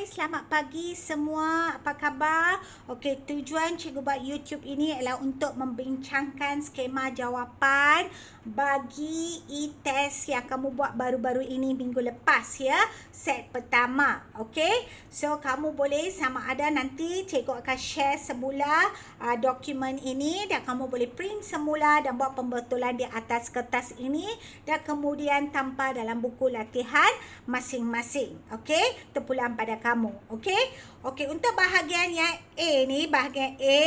Hai, selamat pagi semua. Apa khabar? Okey, tujuan cikgu buat YouTube ini adalah untuk membincangkan skema jawapan bagi e-test yang kamu buat baru-baru ini minggu lepas ya. Set pertama. Okey. So, kamu boleh sama ada nanti cikgu akan share semula dokumen ini dan kamu boleh print semula dan buat pembetulan di atas kertas ini dan kemudian tanpa dalam buku latihan masing-masing. Okey, terpulang pada kamu. Okey. Okey, untuk bahagian yang A ni, bahagian A.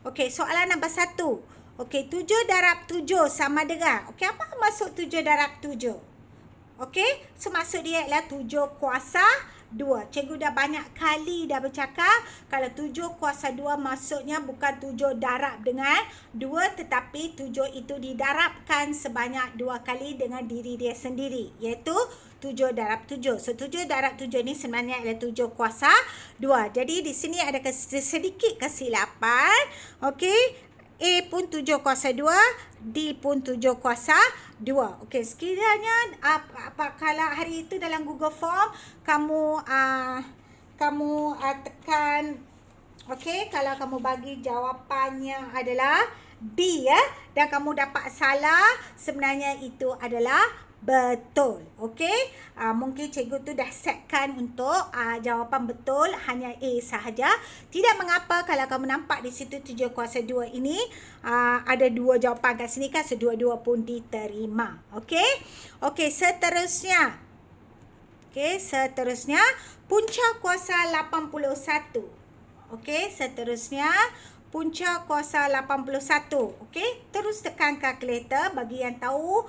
Okey, soalan nombor 1. Okey, 7 darab 7 sama dengan. Okey, apa maksud 7 darab 7? Okey, so maksud dia adalah 7 kuasa 2. Cikgu dah banyak kali dah bercakap kalau 7 kuasa 2 maksudnya bukan 7 darab dengan 2 tetapi 7 itu didarabkan sebanyak 2 kali dengan diri dia sendiri iaitu 7 darab 7. So 7 darab 7 ni sebenarnya adalah 7 kuasa 2. Jadi di sini ada sedikit kesilapan. Okey, A pun 7 kuasa 2, D pun 7 kuasa 2. Okey, sekiranya kalau hari itu dalam Google Form kamu tekan okey, kalau kamu bagi jawapannya adalah B ya dan kamu dapat salah, sebenarnya itu adalah betul. Okey, mungkin cikgu tu dah setkan untuk jawapan betul hanya A sahaja. Tidak mengapa kalau kamu nampak di situ 7 kuasa 2 ini ada dua jawapan kat sini kan, so dua-dua pun diterima. Okey. Okey, seterusnya. Okey, seterusnya punca kuasa 81. Okey, seterusnya punca kuasa 81. Okey, terus tekan kalkulator bagi yang tahu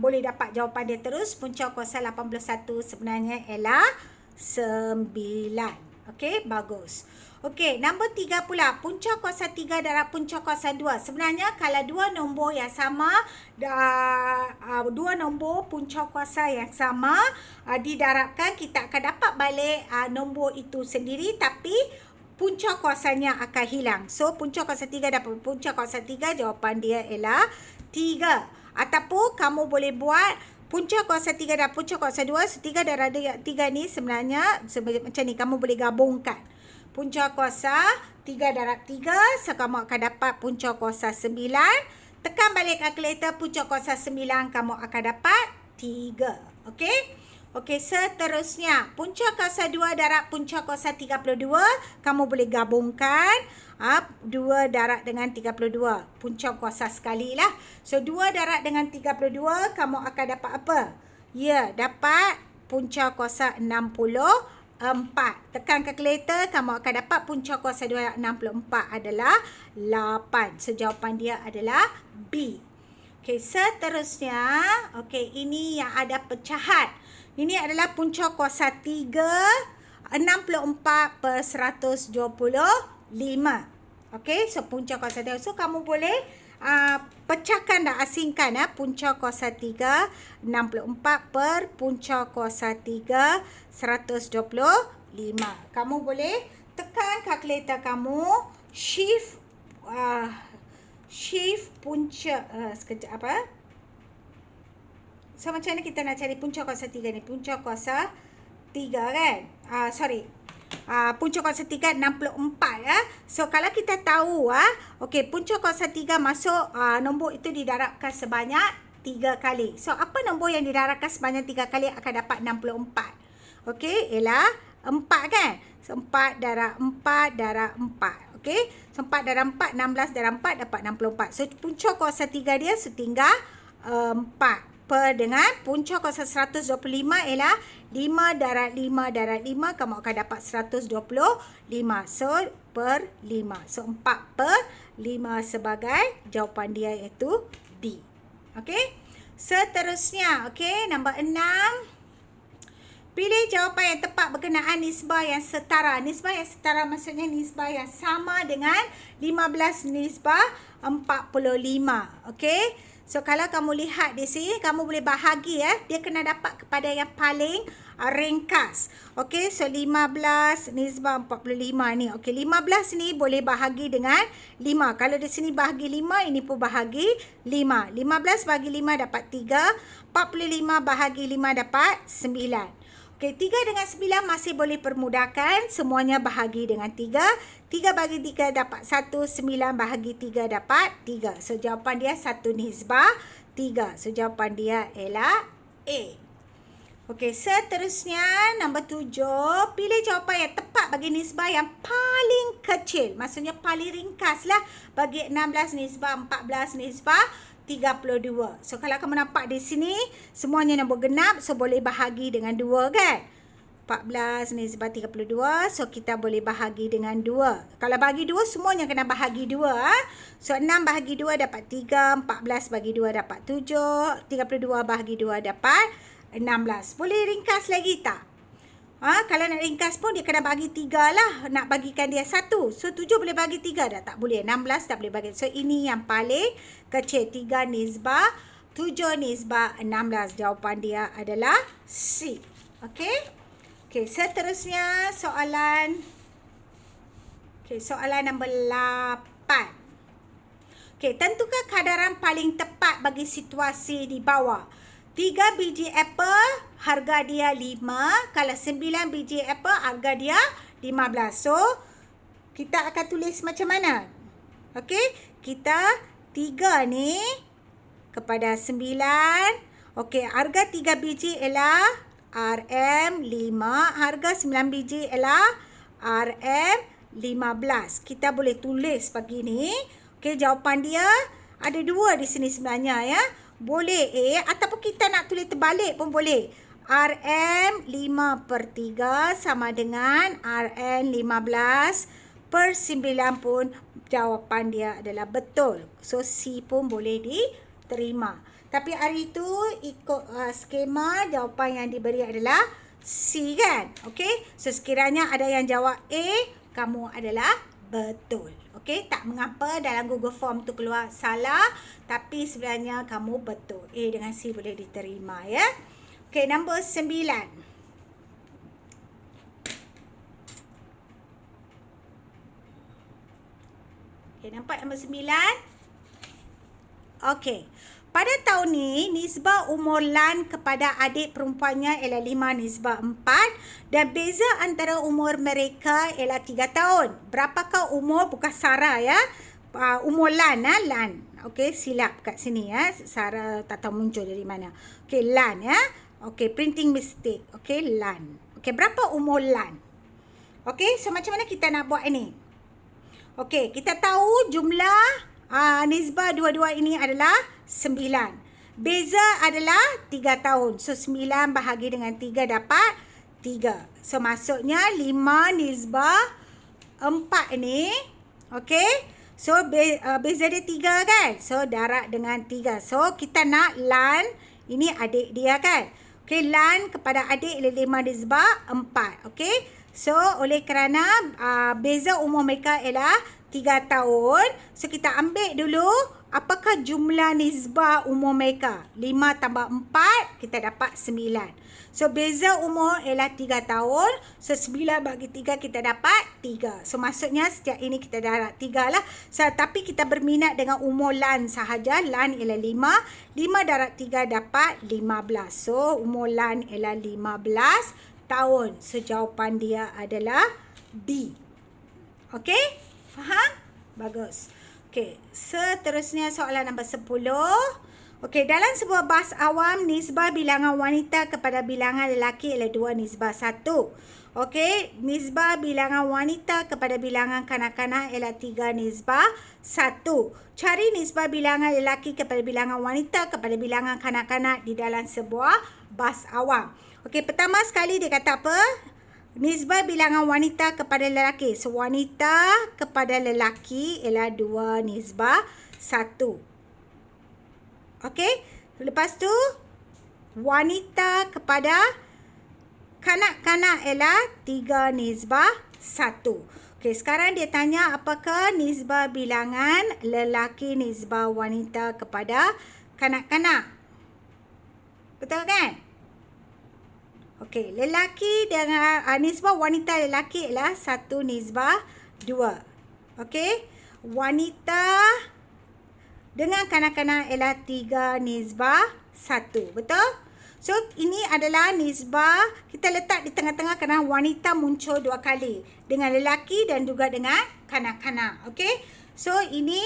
boleh dapat jawapan dia terus. Punca kuasa 81 sebenarnya ialah 9. Okey, bagus. Okey, nombor 3 pula. Punca kuasa 3 darab punca kuasa 2. Sebenarnya kalau dua nombor yang sama, dua nombor punca kuasa yang sama didarabkan, kita akan dapat balik nombor itu sendiri tapi punca kuasanya akan hilang. So, punca kuasa 3 dapat punca kuasa 3, jawapan dia ialah 3. Ataupun kamu boleh buat punca kuasa 3 dan punca kuasa 2. So, 3 darab 3 ni sebenarnya macam ni. Kamu boleh gabungkan. Punca kuasa 3 darab 3. So, kamu akan dapat punca kuasa 9. Tekan balik kalkulator punca kuasa 9. Kamu akan dapat 3. Okey? Okey, seterusnya. Punca kuasa 2 darab punca kuasa 32. Kamu boleh gabungkan 2 darab dengan 32. Punca kuasa sekali lah. So, 2 darab dengan 32, kamu akan dapat apa? Ya, dapat punca kuasa 64. Tekan kalkulator, kamu akan dapat punca kuasa 2 64 adalah 8. So, jawapan dia adalah B. Okey, seterusnya. Okey, ini yang ada pecahan. Ini adalah punca kuasa 3, 64 per 125. Okey, so punca kuasa 3. So, kamu boleh pecahkan dan asingkan punca kuasa 3, 64 per punca kuasa 3, 125. Kamu boleh tekan kalkulator kamu, shift punca, sekejap So, macam mana kita nak cari punca kuasa 3 ni? Punca kuasa 3 kan? Punca kuasa 3, 64 ya. So, kalau kita tahu okey, punca kuasa 3 masuk nombor itu didarabkan sebanyak 3 kali. So, apa nombor yang didarabkan sebanyak 3 kali akan dapat 64? Okey, ialah 4 kan? So, 4 darab 4 darab 4. Okey, so 4 darab 4, 16 darab 4 dapat 64. So, punca kuasa 3 dia setinggal 4. Per dengan punca kuasa 125 ialah 5 darab 5 darab 5. Kamu akan dapat 125. So, per 5. So, 4 per 5 sebagai jawapan dia iaitu D. Okey. Seterusnya. Okey. Nombor 6. Pilih jawapan yang tepat berkenaan nisbah yang setara. Nisbah yang setara maksudnya nisbah yang sama dengan 15 nisbah 45. Okey. So, kalau kamu lihat di sini, kamu boleh bahagi dia kena dapat kepada yang paling ringkas. Okey, so 15 nisbah 45 ni. Okey, 15 ni boleh bahagi dengan 5. Kalau di sini bahagi 5, ini pun bahagi 5. 15 bahagi 5 dapat 3. 45 bahagi 5 dapat 9. Okey, 3 dengan 9 masih boleh permudahkan. Semuanya bahagi dengan 3. 3 bagi 3 dapat 1. 9 bahagi 3 dapat 3. So, jawapan dia 1 nisbah 3. So, jawapan dia ialah A. Okey, seterusnya nombor 7. Pilih jawapan yang tepat bagi nisbah yang paling kecil. Maksudnya paling ringkas lah. Bagi 16 nisbah 14 nisbah 32. So, kalau kamu nampak di sini, semuanya nombor genap. So, boleh bahagi dengan 2 kan? 14 nisbah 32. So, kita boleh bahagi dengan 2. Kalau bagi 2, semuanya kena bahagi 2. So, 6 bahagi 2 dapat 3. 14 bagi 2 dapat 7. 32 bahagi 2 dapat 16. Boleh ringkas lagi tak? Kalau nak ringkas pun dia kena bagi 3 lah. Nak bagikan dia 1. So 7 boleh bagi 3 dah. Tak boleh. 16 tak boleh bagi. So ini yang paling kecil. 3 nisbah 7 nisbah 16. Jawapan dia adalah C. Okey. Okey, seterusnya soalan. Okey, soalan nombor 8. Okey, tentukan kadaran paling tepat bagi situasi di bawah. 3 biji apple, harga dia 5. Kalau 9 biji apple, harga dia 15. So, kita akan tulis macam mana? Okey, kita 3 ni kepada 9. Okey, harga 3 biji ialah RM5. Harga 9 biji ialah RM15. Kita boleh tulis begini. Okey, jawapan dia ada 2 di sini sebenarnya ya. Boleh A ataupun kita nak tulis terbalik pun boleh. RM5/3 sama dengan RM15/9 pun jawapan dia adalah betul. So C pun boleh diterima. Tapi hari itu ikut skema jawapan yang diberi adalah C kan. Okey. So sekiranya ada yang jawab A, kamu adalah betul. Okey, tak mengapa dalam Google Form tu keluar salah, tapi sebenarnya kamu betul. A dengan C boleh diterima ya. Okey, nombor 9. Okey, nampak nombor 9? Okey. Pada tahun ni, nisbah umur Lan kepada adik perempuannya ialah 5 nisbah 4 dan beza antara umur mereka ialah 3 tahun. Berapakah umur? Bukan Sarah ya. Umur Lan. Lan. Okey, silap kat sini ya. Sarah tak tahu muncul dari mana. Okey, Lan ya. Okey, printing mistake. Okey, Lan. Okey, berapa umur Lan? Okey, so macam mana kita nak buat ini? Okey, kita tahu jumlah nisbah dua-dua ini adalah 9. Beza adalah 3 tahun. So, 9 bahagi dengan 3 dapat 3. So, maksudnya 5 nisbah 4 ni. Okey. So, beza dia 3 kan? So, darab dengan 3. So, kita nak Lan. Ini adik dia kan? Okey, Lan kepada adik ialah 5 nisbah 4. Okey. So, oleh kerana beza umur mereka ialah 3 tahun. So, kita ambil dulu apakah jumlah nisbah umur mereka. 5 tambah 4, kita dapat 9. So, beza umur ialah 3 tahun. So, 9 bagi 3, kita dapat 3. So, maksudnya setiap ini kita darab 3 lah. So, tapi kita berminat dengan umur Lan sahaja. Lan ialah 5. 5 darab 3 dapat 15. So, umur Lan ialah 15 tahun. So, jawapan dia adalah B. Okey? Faham? Bagus. Okey, seterusnya soalan nombor 10. Okey, dalam sebuah bahas awam, nisbah bilangan wanita kepada bilangan lelaki ialah 2 nisbah 1. Okey, nisbah bilangan wanita kepada bilangan kanak-kanak ialah 3 nisbah 1. Cari nisbah bilangan lelaki kepada bilangan wanita kepada bilangan kanak-kanak di dalam sebuah bahas awam. Okey, pertama sekali dia kata apa? Nisbah bilangan wanita kepada lelaki. So, wanita kepada lelaki ialah 2 nisbah 1. Okey. Lepas tu, wanita kepada kanak-kanak ialah 3 nisbah 1. Okey, sekarang dia tanya apakah nisbah bilangan lelaki nisbah wanita kepada kanak-kanak. Betul kan? Okey, lelaki dengan nisbah wanita lelaki ialah 1 nisbah 2. Okey, wanita dengan kanak-kanak ialah 3 nisbah 1. Betul? So, ini adalah nisbah. Kita letak di tengah-tengah kerana wanita muncul 2 kali. Dengan lelaki dan juga dengan kanak-kanak. Okey. So, ini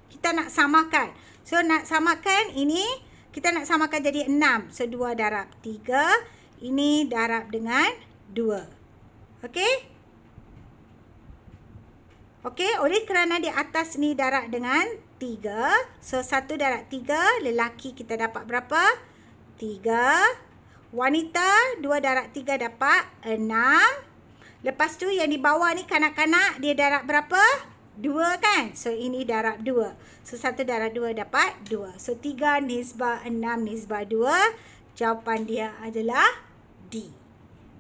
kita nak samakan. So, nak samakan ini, kita nak samakan jadi 6. So, 2 darab 3. Ini darab dengan 2. Okey. Okey, oleh kerana di atas ni darab dengan 3. So, 1 darab 3. Lelaki kita dapat berapa? 3. Wanita 2 darab 3 dapat 6. Lepas tu yang di bawah ni kanak-kanak dia darab berapa? 2 kan? So ini darab 2. So 1 darab 2 dapat 2. So 3 nisbah 6 nisbah 2. Jawapan dia adalah D.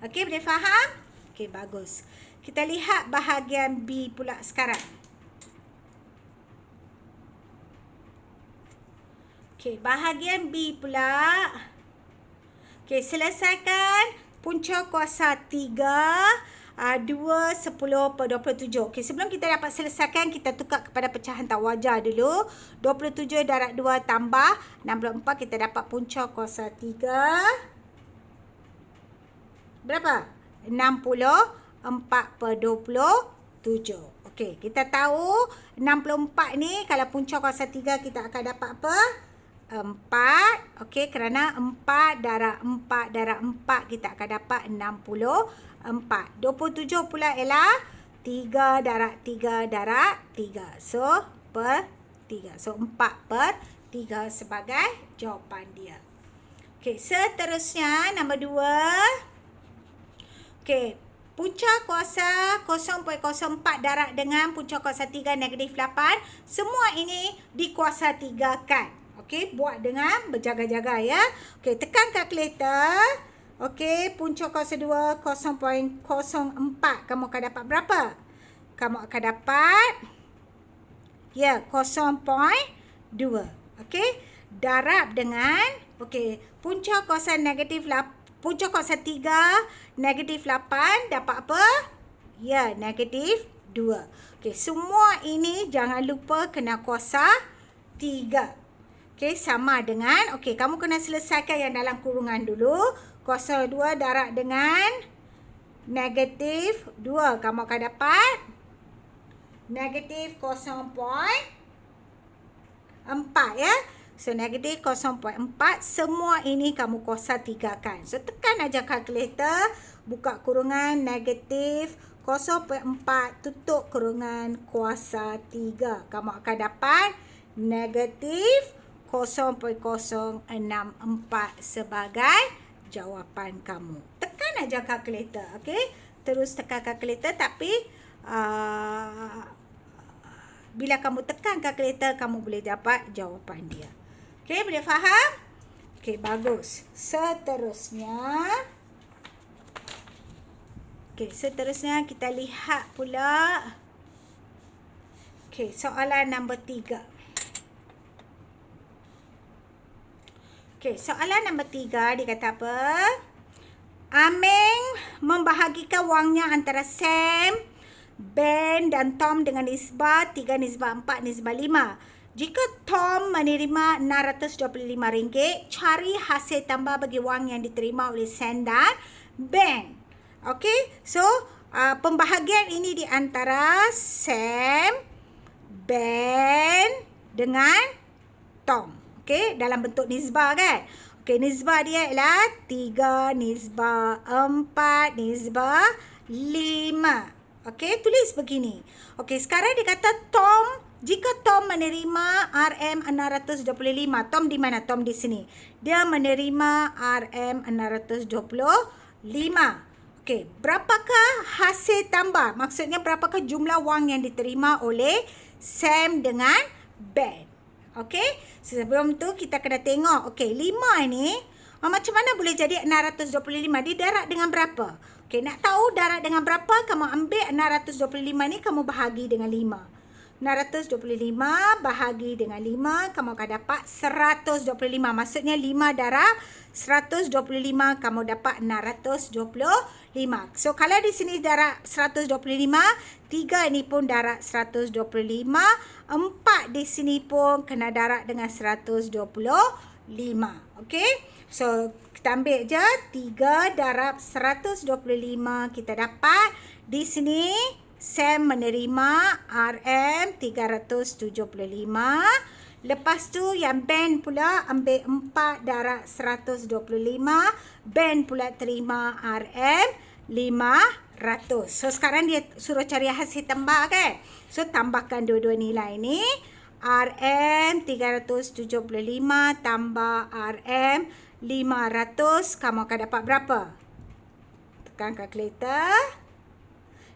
Okey, boleh faham? Okey, bagus. Kita lihat bahagian B pula sekarang. Okey, bahagian B pula. Okey, selesaikan punca kuasa 3, 2, 10 per 27. Okey, sebelum kita dapat selesaikan, kita tukar kepada pecahan tak wajar dulu. 27 darab 2 tambah 64, kita dapat punca kuasa 3. Berapa? 64 per 27. Okey, kita tahu 64 ni kalau punca kuasa 3 kita akan dapat apa? 4. Okey, kerana 4 darab 4 darab 4 kita akan dapat 64. 27 pula ialah 3 darab 3 darab 3. So, per 3. So, 4 per 3 sebagai jawapan dia. Okey, seterusnya nombor 2. Okey, punca kuasa 0.04 darab dengan punca kuasa 3 negatif 8. Semua ini dikuasa 3 kan. Okey, buat dengan berjaga-jaga ya. Okey, tekan kalkulator. Okey, punca kuasa 2 0.04. Kamu akan dapat berapa? Kamu akan dapat 0.2. Okey, darab dengan punca kuasa negatif 8. Punca kuasa 3 negatif 8 dapat apa? Ya, negatif 2. Okey, semua ini jangan lupa kena kuasa 3. Okey, sama dengan, okey, kamu kena selesaikan yang dalam kurungan dulu. Kuasa 2 darab dengan negatif 2. Kamu akan dapat negatif 0.4 ya. So, negatif 0.4. Semua ini kamu kuasa 3 kan. So, tekan aja kalkulator. Buka kurungan negatif 0.4. Tutup kurungan kuasa 3. Kamu akan dapat negatif 0.064 sebagai jawapan kamu. Tekan aja kalkulator, okey? Terus tekan kalkulator, tapi bila kamu tekan kalkulator, kamu boleh dapat jawapan dia. Okey, boleh faham? Okey, bagus. Seterusnya kita lihat pula. Okey, soalan nombor 3. Okey, soalan nombor 3 dia kata apa? Aming membahagikan wangnya antara Sam, Ben dan Tom dengan nisbah 3 nisbah 4 nisbah 5. Jika Tom menerima RM625, cari hasil tambah bagi wang yang diterima oleh Sam dan Ben. Okey, so pembahagian ini di antara Sam, Ben dengan Tom. Okey, dalam bentuk nisbah kan. Okey, nisbah dia ialah 3 nisbah 4 nisbah 5. Okey, tulis begini. Okey, sekarang dia kata Tom, jika Tom menerima RM625. Tom di mana? Tom di sini. Dia menerima RM625. Okey, berapakah hasil tambah? Maksudnya berapakah jumlah wang yang diterima oleh Sam dengan Ben? Okey, sebelum tu kita kena tengok. Okey, 5 ni macam mana boleh jadi 625? Dia darab dengan berapa? Okey, nak tahu darab dengan berapa? Kamu ambil 625 ni, kamu bahagi dengan 5. 625 bahagi dengan 5, kamu akan dapat 125. Maksudnya 5 darab 125, kamu dapat 625. So, kalau di sini darab 125, 3 ini pun darab 125, 4 di sini pun kena darab dengan 125. Okey? So, Kita ambil je 3 darab 125. Kita dapat di sini Sam menerima RM375. Lepas tu yang Ben pula ambil 4 darab 125. Ben pula terima RM500. So sekarang dia suruh cari hasil tambah kan. So tambahkan dua-dua nilai ni. RM375 tambah RM500. Kamu akan dapat berapa? Tekan kalkulator.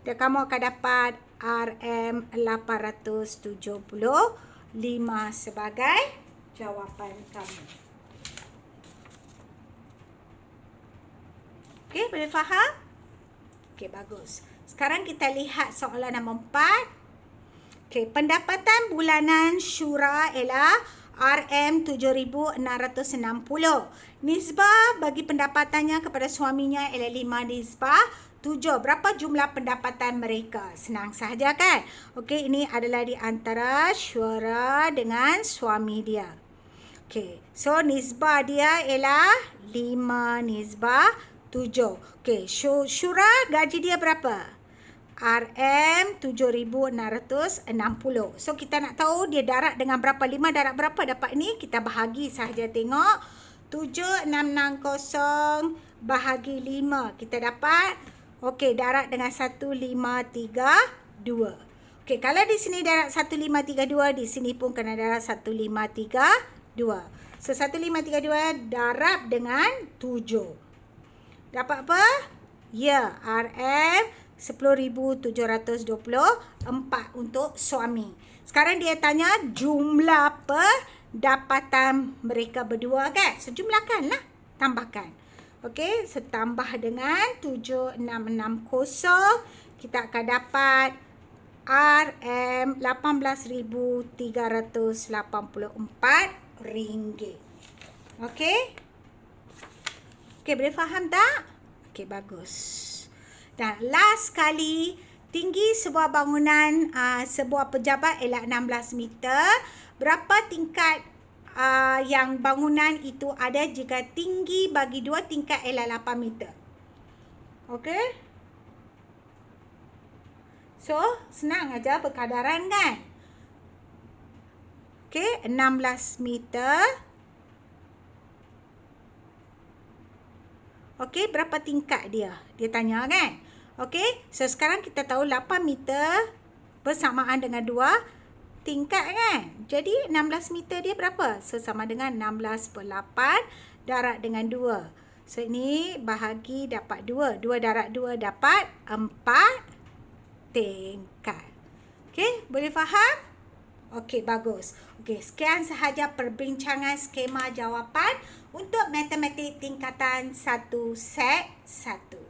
Dan kamu akan dapat RM875 sebagai jawapan kamu. Okey, boleh faham? Okey, bagus. Sekarang kita lihat soalan nombor 4. Okey, pendapatan bulanan Syura ialah RM7,660. Nisbah bagi pendapatannya kepada suaminya ialah 5/7. Berapa jumlah pendapatan mereka? Senang sahaja kan? Okey, ini adalah di antara Syura dengan suami dia. Okey, so nisbah dia ialah 5/7. Okey, Syura gaji dia berapa? RM7,660. So kita nak tahu dia darab dengan berapa. 5 darab berapa dapat ni? Kita bahagi sahaja tengok. 7,660 bahagi 5. Kita dapat, okey, darab dengan 1,532. Okey, kalau di sini darab 1,532, di sini pun kena darab 1,532. So 1,532 darab dengan 7. Dapat apa? Ya, RM10,724 untuk suami. Sekarang dia tanya jumlah pendapatan mereka berdua kan? So jumlahkanlah, tambahkan. Okey, so tambah dengan 7,660, kita akan dapat RM18,384. Okey? Okey, boleh faham tak? Okey, bagus. Dan last kali, tinggi sebuah bangunan, sebuah pejabat ialah 16 meter. Berapa tingkat yang bangunan itu ada jika tinggi bagi 2 tingkat ialah 8 meter? Okey? So, senang aja berkadaran kan? Okey, 16 meter. Okey, berapa tingkat dia? Dia tanya kan? Okey, so sekarang kita tahu 8 meter bersamaan dengan 2 tingkat kan? Jadi 16 meter dia berapa? So sama dengan 16/8 darab dengan 2. So ini bahagi dapat 2. 2 darab 2 dapat 4 tingkat. Okey, boleh faham? Okey, bagus. Okey, sekian sahaja perbincangan skema jawapan untuk matematik tingkatan 1 set 1.